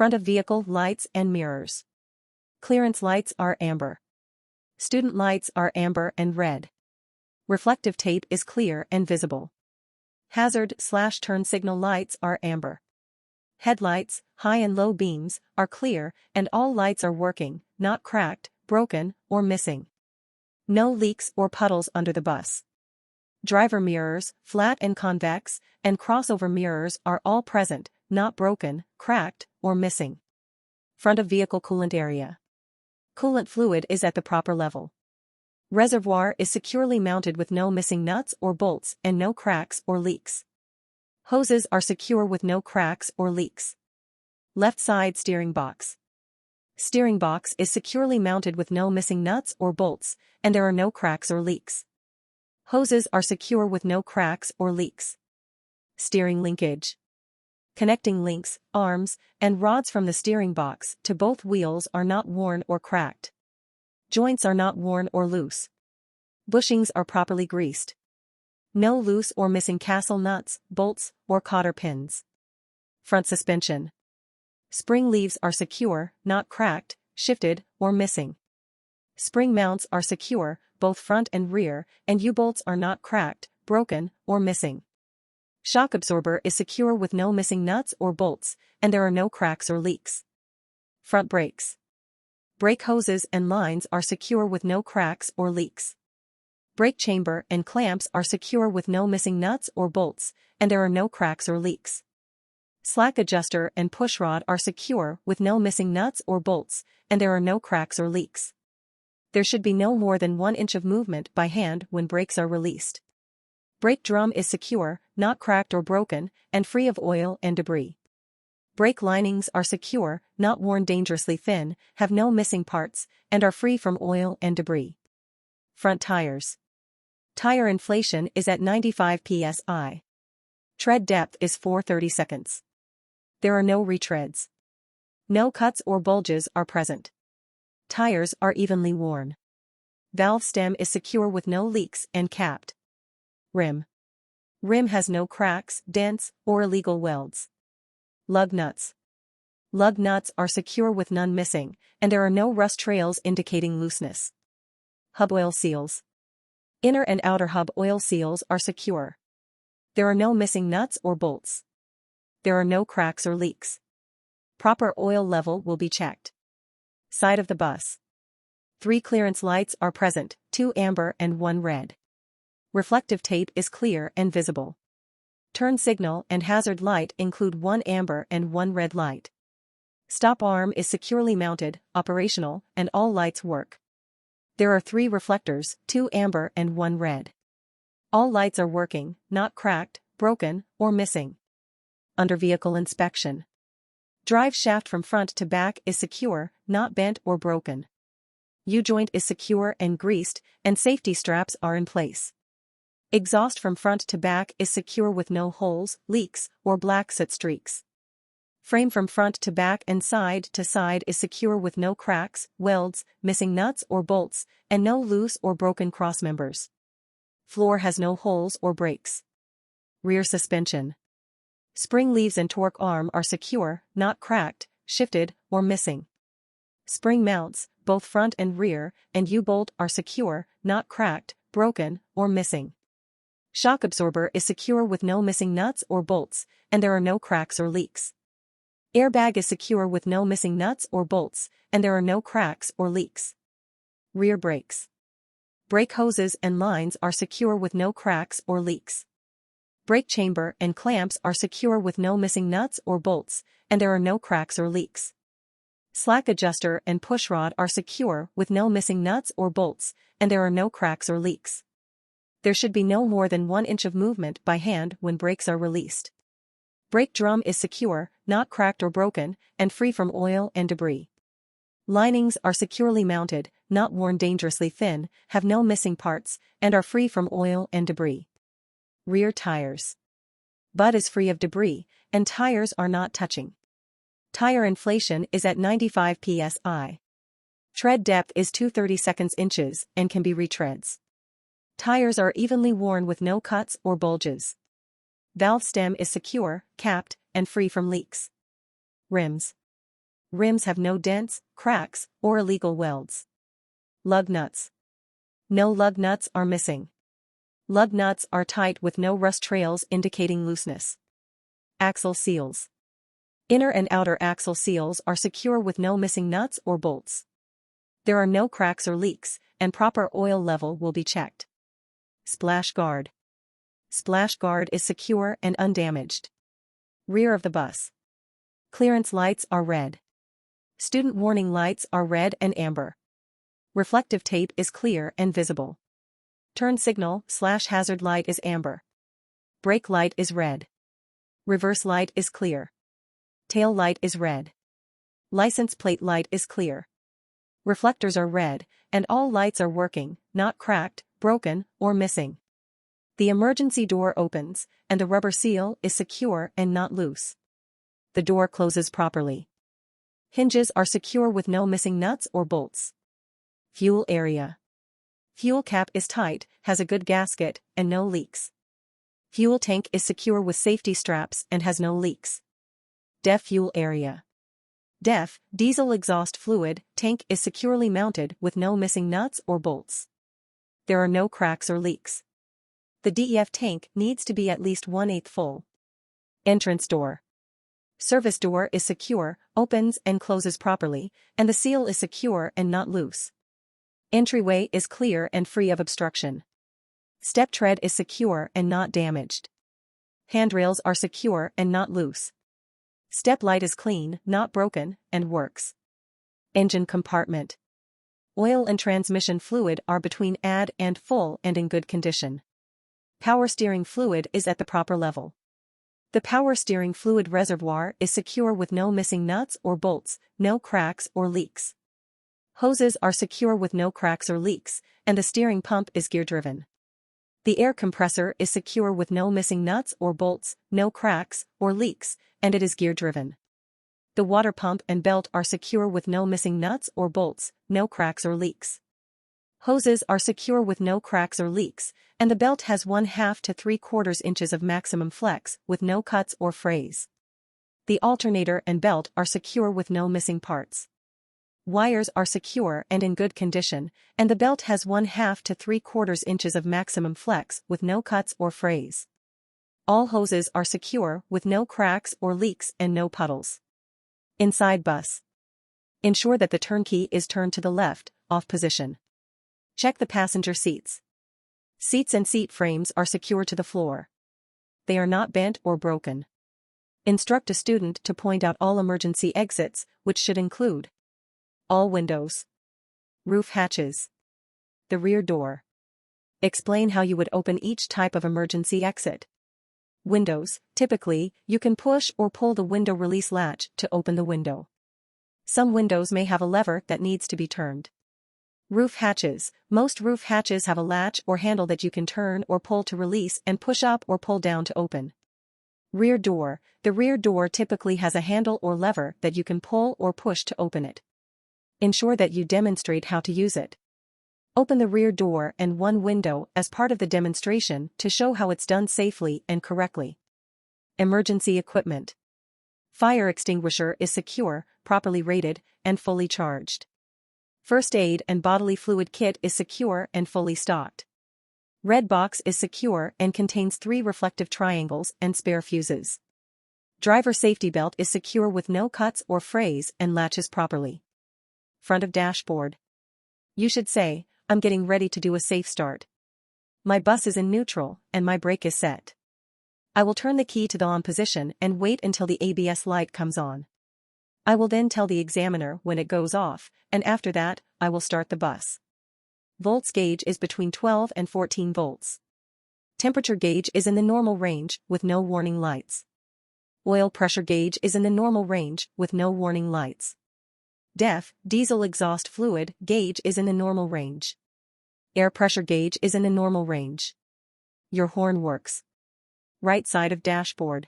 Front of vehicle lights and mirrors. Clearance lights are amber. Student lights are amber and red. Reflective tape is clear and visible. Hazard/turn signal lights are amber. Headlights, high and low beams, are clear and all lights are working, not cracked, broken, or missing. No leaks or puddles under the bus. Driver mirrors, flat and convex, and crossover mirrors are all present, not broken, cracked, or missing. Front of vehicle coolant area. Coolant fluid is at the proper level. Reservoir is securely mounted with no missing nuts or bolts and no cracks or leaks. Hoses are secure with no cracks or leaks. Left side steering box. Steering box is securely mounted with no missing nuts or bolts, and there are no cracks or leaks. Hoses are secure with no cracks or leaks. Steering linkage. Connecting links, arms, and rods from the steering box to both wheels are not worn or cracked. Joints are not worn or loose. Bushings are properly greased. No loose or missing castle nuts, bolts, or cotter pins. Front suspension. Spring leaves are secure, not cracked, shifted, or missing. Spring mounts are secure, both front and rear, and U-bolts are not cracked, broken, or missing. Shock absorber is secure with no missing nuts or bolts, and there are no cracks or leaks. Front brakes. Brake hoses and lines are secure with no cracks or leaks. Brake chamber and clamps are secure with no missing nuts or bolts, and there are no cracks or leaks. Slack adjuster and pushrod are secure with no missing nuts or bolts, and there are no cracks or leaks. There should be no more than 1 inch of movement by hand when brakes are released. Brake drum is secure, not cracked or broken, and free of oil and debris. Brake linings are secure, not worn dangerously thin, have no missing parts, and are free from oil and debris. Front tires. Tire inflation is at 95 psi. Tread depth is 4/30 seconds. There are no retreads. No cuts or bulges are present. Tires are evenly worn. Valve stem is secure with no leaks and capped. Rim. Rim has no cracks, dents, or illegal welds. Lug nuts. Lug nuts are secure with none missing, and there are no rust trails indicating looseness. Hub oil seals. Inner and outer hub oil seals are secure. There are no missing nuts or bolts. There are no cracks or leaks. Proper oil level will be checked. Side of the bus. 3 clearance lights are present, 2 amber and 1 red. Reflective tape is clear and visible. Turn signal and hazard light include 1 amber and 1 red light. Stop arm is securely mounted, operational, and all lights work. There are 3 reflectors, 2 amber and 1 red. All lights are working, not cracked, broken, or missing. Under vehicle inspection. Drive shaft from front to back is secure, not bent or broken. U-joint is secure and greased, and safety straps are in place. Exhaust from front to back is secure with no holes, leaks, or black soot streaks. Frame from front to back and side to side is secure with no cracks, welds, missing nuts or bolts, and no loose or broken crossmembers. Floor has no holes or breaks. Rear suspension. Spring leaves and torque arm are secure, not cracked, shifted, or missing. Spring mounts, both front and rear, and U-bolt are secure, not cracked, broken, or missing. Shock absorber is secure with no missing nuts or bolts, and there are no cracks or leaks. Airbag is secure with no missing nuts or bolts, and there are no cracks or leaks. Rear brakes. Brake hoses and lines are secure with no cracks or leaks. Brake chamber and clamps are secure with no missing nuts or bolts, and there are no cracks or leaks. Slack adjuster and pushrod are secure with no missing nuts or bolts, and there are no cracks or leaks. There should be no more than 1 inch of movement by hand when brakes are released. Brake drum is secure, not cracked or broken, and free from oil and debris. Linings are securely mounted, not worn dangerously thin, have no missing parts, and are free from oil and debris. Rear tires. Butt is free of debris, and tires are not touching. Tire inflation is at 95 psi. Tread depth is 2/32 inches and can be retreads. Tires are evenly worn with no cuts or bulges. Valve stem is secure, capped, and free from leaks. Rims. Rims have no dents, cracks, or illegal welds. Lug nuts. No lug nuts are missing. Lug nuts are tight with no rust trails indicating looseness. Axle seals. Inner and outer axle seals are secure with no missing nuts or bolts. There are no cracks or leaks, and proper oil level will be checked. Splash guard. Splash guard is secure and undamaged. Rear of the bus. Clearance lights are red. Student warning lights are red and amber. Reflective tape is clear and visible. Turn signal/hazard light is amber. Brake light is red. Reverse light is clear. Tail light is red. License plate light is clear. Reflectors are red, and all lights are working, not cracked, broken, or missing. The emergency door opens, and the rubber seal is secure and not loose. The door closes properly. Hinges are secure with no missing nuts or bolts. Fuel area. Fuel cap is tight, has a good gasket, and no leaks. Fuel tank is secure with safety straps and has no leaks. DEF fuel area. DEF, diesel exhaust fluid, tank is securely mounted with no missing nuts or bolts. There are no cracks or leaks. The DEF tank needs to be at least 1/8 full. Entrance door. Service door is secure, opens and closes properly, and the seal is secure and not loose. Entryway is clear and free of obstruction. Step tread is secure and not damaged. Handrails are secure and not loose. Step light is clean, not broken, and works. Engine compartment. Oil and transmission fluid are between add and full and in good condition. Power steering fluid is at the proper level. The power steering fluid reservoir is secure with no missing nuts or bolts, no cracks or leaks. Hoses are secure with no cracks or leaks, and the steering pump is gear-driven. The air compressor is secure with no missing nuts or bolts, no cracks or leaks, and it is gear-driven. The water pump and belt are secure with no missing nuts or bolts, no cracks or leaks. Hoses are secure with no cracks or leaks, and the belt has 1/2 to 3/4 inches of maximum flex with no cuts or frays. The alternator and belt are secure with no missing parts. Wires are secure and in good condition, and the belt has 1/2 to 3/4 inches of maximum flex with no cuts or frays. All hoses are secure with no cracks or leaks and no puddles. Inside bus. Ensure that the turnkey is turned to the left, off position. Check the passenger seats. Seats and seat frames are secure to the floor. They are not bent or broken. Instruct a student to point out all emergency exits, which should include all windows, roof hatches, the rear door. Explain how you would open each type of emergency exit. Windows, typically, you can push or pull the window release latch to open the window. Some windows may have a lever that needs to be turned. Roof hatches, most roof hatches have a latch or handle that you can turn or pull to release and push up or pull down to open. Rear door, the rear door typically has a handle or lever that you can pull or push to open it. Ensure that you demonstrate how to use it. Open the rear door and one window as part of the demonstration to show how it's done safely and correctly. Emergency equipment. Fire extinguisher is secure, properly rated, and fully charged. First aid and bodily fluid kit is secure and fully stocked. Red box is secure and contains 3 reflective triangles and spare fuses. Driver safety belt is secure with no cuts or frays and latches properly. Front of dashboard. You should say, I'm getting ready to do a safe start. My bus is in neutral and my brake is set. I will turn the key to the on position and wait until the ABS light comes on. I will then tell the examiner when it goes off, and after that, I will start the bus. Volts gauge is between 12 and 14 volts. Temperature gauge is in the normal range with no warning lights. Oil pressure gauge is in the normal range with no warning lights. DEF, diesel exhaust fluid, gauge is in the normal range. Air pressure gauge is in the normal range. Your horn works. Right side of dashboard.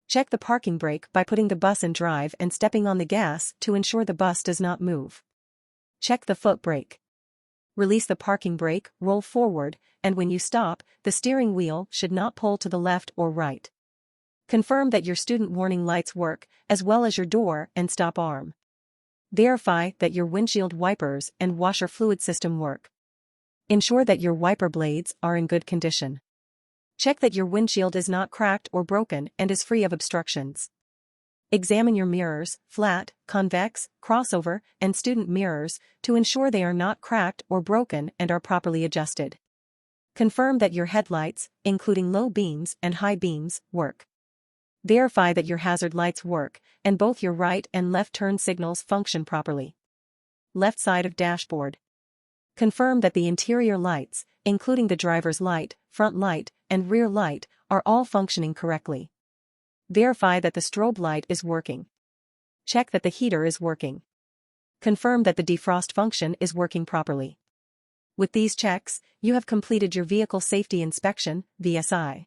Check the parking brake by putting the bus in drive and stepping on the gas to ensure the bus does not move. Check the foot brake. Release the parking brake, roll forward, and when you stop, the steering wheel should not pull to the left or right. Confirm that your student warning lights work, as well as your door and stop arm. Verify that your windshield wipers and washer fluid system work. Ensure that your wiper blades are in good condition. Check that your windshield is not cracked or broken and is free of obstructions. Examine your mirrors, flat, convex, crossover, and student mirrors, to ensure they are not cracked or broken and are properly adjusted. Confirm that your headlights, including low beams and high beams, work. Verify that your hazard lights work, and both your right and left turn signals function properly. Left side of dashboard. Confirm that the interior lights, including the driver's light, front light, and rear light, are all functioning correctly. Verify that the strobe light is working. Check that the heater is working. Confirm that the defrost function is working properly. With these checks, you have completed your vehicle safety inspection, VSI.